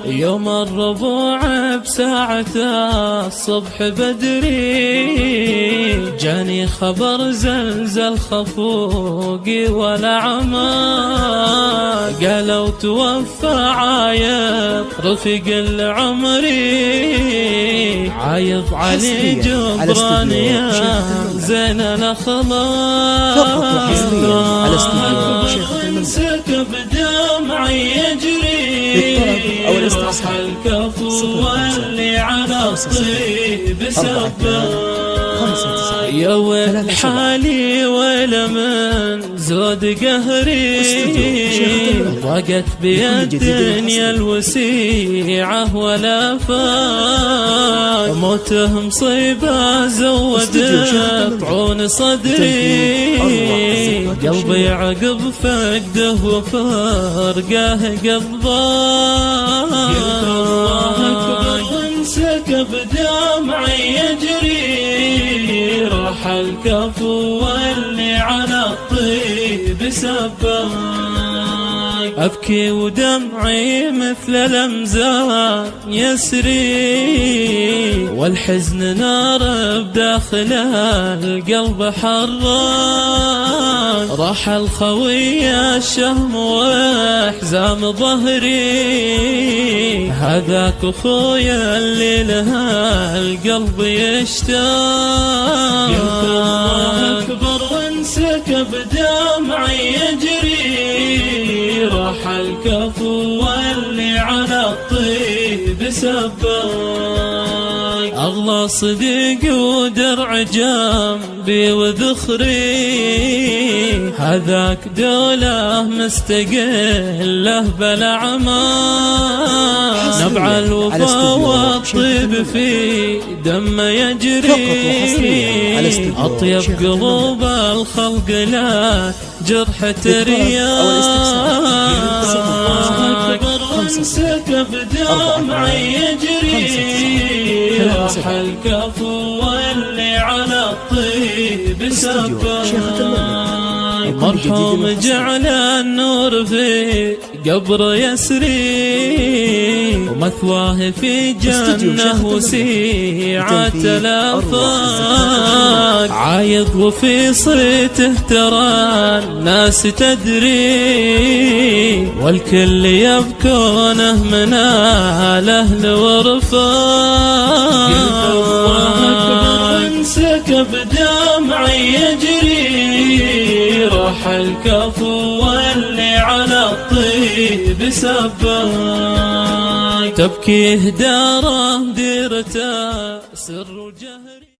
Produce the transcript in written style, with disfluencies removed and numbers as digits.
يوم الربوع بساعة الصبح بدري جاني خبر زلزل خفوقي والأعمى، قالوا توفى عايض رفيق العمري، عايض علي جبران يا زين الأخلاق، سكب دمعي يجري روح الكفو واللي على الطيب سبه، يا ويل حالي ويل من زود قهري، ضاقت بي الدنيا الوسيعة ولا فاق، موته مصيبة زودت طعون صدري، قلبي عقب فقده وفرقه قضاق، سكب دمعي يجري روح الكفو واللي على الطيب سبه، أبكي ودمعي مثل الأمزان يسري، والحزن نار بداخل القلب حراق، راح الخوي الشهم وحزام ظهري، هذاك أخويا اللي لها القلب يشتاق، أكبر وانسكب دمعي يجري روح الكفو واللي على الطيب سبه، أغلى صديق ودرع جنبي وذخري، هذاك دولة مستقله بالأعمال، نبع الوفا والطيب في دم يجري، أطيب قلوب الخلق لا جرح ترياق، سكب دمعي يجري روح الكفو واللي على الطيب سبه، مرحوم جعل النور في قبر يسري، ومثواه في جنة وسيعة الآفاق، عايض وفي صيته ترى الناس تدري، والكل يبكونه من الأهل ورفاق، سكب دمعي يجري روح الكفو واللي على الطيب سبه، تبكيه داره ديرته سر جهري.